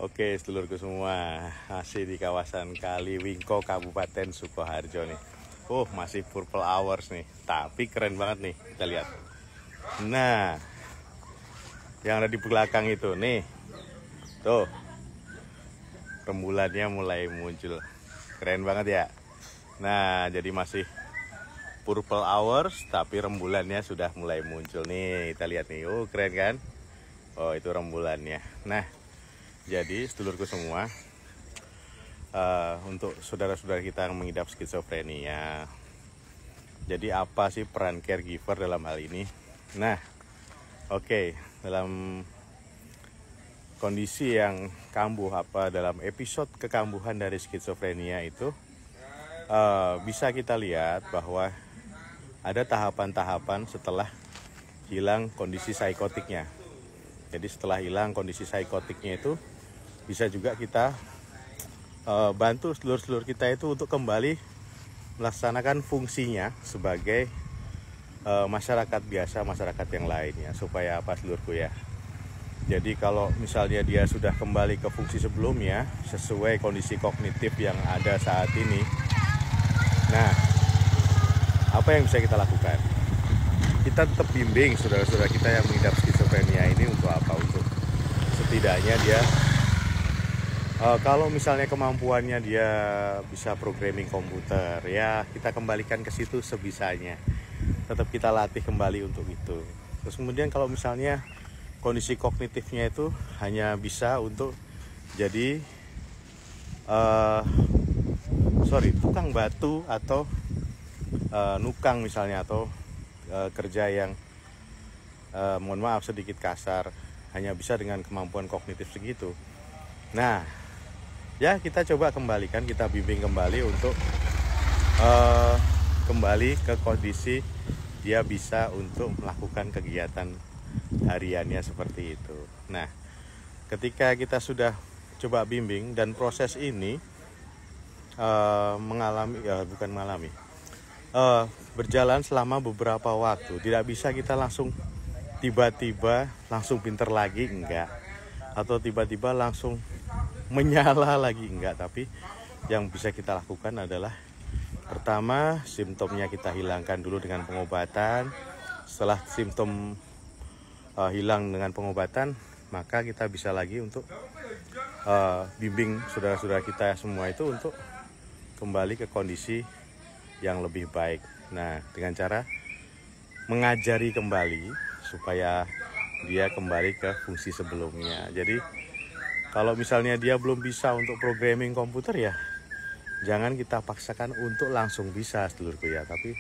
Oke, sedulurku semua, masih di kawasan Kaliwingko, Kabupaten Sukoharjo nih. Masih purple hours nih, tapi keren banget nih, kita lihat. Nah, yang ada di belakang itu nih, tuh, rembulannya mulai muncul. Keren banget ya. Nah, jadi masih purple hours, tapi rembulannya sudah mulai muncul nih. Kita lihat nih, keren kan? Oh, itu rembulannya. Nah, jadi sedulurku semua, untuk saudara-saudara kita yang mengidap skizofrenia, jadi apa sih peran caregiver dalam hal ini? Nah, oke, dalam kondisi yang kambuh, dalam episode kekambuhan dari skizofrenia itu, bisa kita lihat bahwa ada tahapan-tahapan setelah hilang kondisi psikotiknya. Jadi setelah hilang kondisi psikotiknya itu, bisa juga kita bantu sedulur-sedulur kita itu untuk kembali melaksanakan fungsinya sebagai masyarakat biasa, masyarakat yang lainnya. Supaya apa, sedulurku ya? Jadi kalau misalnya dia sudah kembali ke fungsi sebelumnya sesuai kondisi kognitif yang ada saat ini, nah, apa yang bisa kita lakukan? Kita tetap bimbing saudara-saudara kita yang mengidap skizofrenia ini untuk apa? Untuk setidaknya dia, kalau misalnya kemampuannya dia bisa programming komputer, ya kita kembalikan ke situ sebisanya. Tetap kita latih kembali untuk itu. Terus kemudian kalau misalnya kondisi kognitifnya itu hanya bisa untuk jadi tukang batu atau nukang misalnya, atau kerja yang mohon maaf sedikit kasar, hanya bisa dengan kemampuan kognitif segitu. Nah, ya kita coba kembalikan, kita bimbing kembali untuk kembali ke kondisi dia bisa untuk melakukan kegiatan hariannya seperti itu. Nah, ketika kita sudah coba bimbing dan proses ini berjalan selama beberapa waktu, tidak bisa kita langsung tiba-tiba langsung pinter lagi, enggak, atau tiba-tiba langsung menyala lagi, enggak. Tapi yang bisa kita lakukan adalah, pertama, simptomnya kita hilangkan dulu dengan pengobatan. Setelah simptom hilang dengan pengobatan, maka kita bisa lagi untuk bimbing saudara-saudara kita semua itu untuk kembali ke kondisi yang lebih baik. Nah, dengan cara mengajari kembali supaya dia kembali ke fungsi sebelumnya. Jadi kalau misalnya dia belum bisa untuk programming komputer, ya jangan kita paksakan untuk langsung bisa, sedulurku ya. Tapi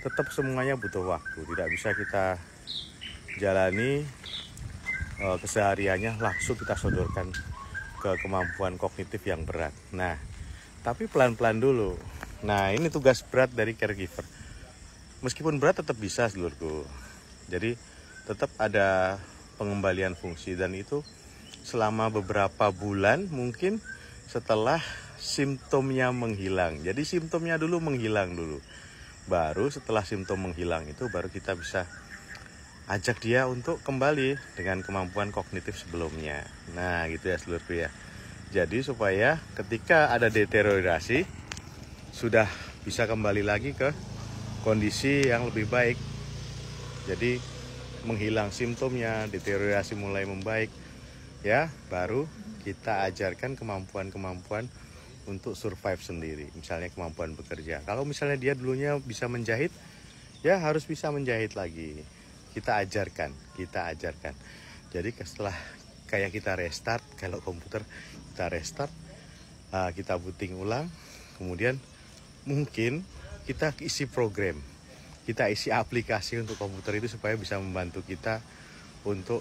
tetap semuanya butuh waktu. Tidak bisa kita jalani kesehariannya langsung kita sodorkan ke kemampuan kognitif yang berat. Nah, tapi pelan-pelan dulu. Nah, ini tugas berat dari caregiver. Meskipun berat tetap bisa, sedulurku. Jadi tetap ada pengembalian fungsi, dan itu selama beberapa bulan mungkin setelah simptomnya menghilang. Jadi simptomnya dulu menghilang dulu. Baru setelah simptom menghilang itu baru kita bisa ajak dia untuk kembali dengan kemampuan kognitif sebelumnya. Nah, gitu ya sedulurku ya. Jadi supaya ketika ada deteriorasi sudah bisa kembali lagi ke kondisi yang lebih baik. Jadi menghilang simptomnya, deteriorasi mulai membaik, ya baru kita ajarkan kemampuan-kemampuan untuk survive sendiri. Misalnya kemampuan bekerja. Kalau misalnya dia dulunya bisa menjahit, ya harus bisa menjahit lagi. Kita ajarkan. Jadi setelah kayak kita restart, kalau komputer kita restart, kita booting ulang, kemudian mungkin kita isi program, kita isi aplikasi untuk komputer itu supaya bisa membantu kita untuk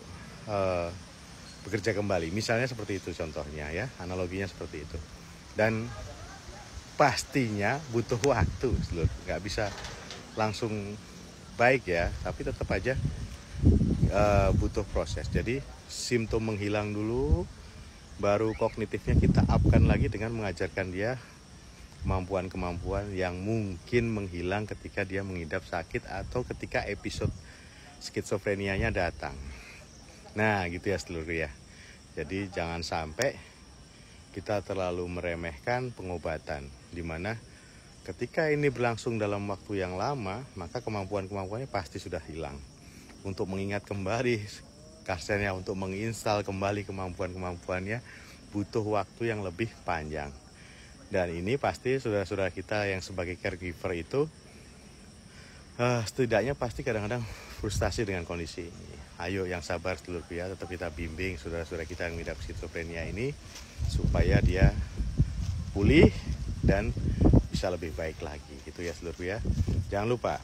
bekerja kembali. Misalnya seperti itu contohnya ya, analoginya seperti itu. Dan pastinya butuh waktu, nggak bisa langsung baik ya, tapi tetap aja butuh proses. Jadi simptom menghilang dulu, baru kognitifnya kita upkan lagi dengan mengajarkan dia kemampuan-kemampuan yang mungkin menghilang ketika dia mengidap sakit atau ketika episode skizofrenianya datang. Nah gitu ya sedulur ya. Jadi jangan sampai kita terlalu meremehkan pengobatan, dimana ketika ini berlangsung dalam waktu yang lama, maka kemampuan-kemampuannya pasti sudah hilang. Untuk mengingat kembali karsennya, untuk menginstal kembali kemampuan-kemampuannya, butuh waktu yang lebih panjang. Dan ini pasti saudara-saudara kita yang sebagai caregiver itu setidaknya pasti kadang-kadang frustasi dengan kondisi ini. Ayo yang sabar sedulurku ya, tetap kita bimbing saudara-saudara kita yang mengidap skizofrenia ini supaya dia pulih dan bisa lebih baik lagi gitu ya sedulurku ya. Jangan lupa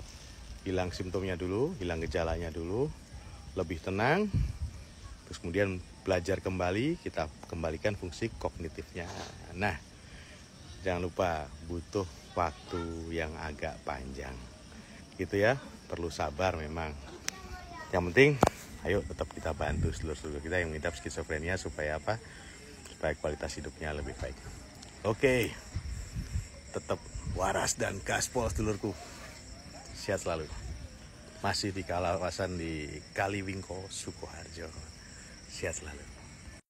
hilang simptomnya dulu, hilang gejalanya dulu, lebih tenang, terus kemudian belajar kembali, kita kembalikan fungsi kognitifnya. Nah, jangan lupa butuh waktu yang agak panjang gitu ya, perlu sabar memang. Yang penting ayo tetap kita bantu seluruh kita yang mengidap skizofrenia supaya apa? Supaya kualitas hidupnya lebih baik. Oke, tetap waras dan gaspol sedulurku. Sehat selalu. Masih di kawasan di Kaliwingko, Sukoharjo. Sehat selalu.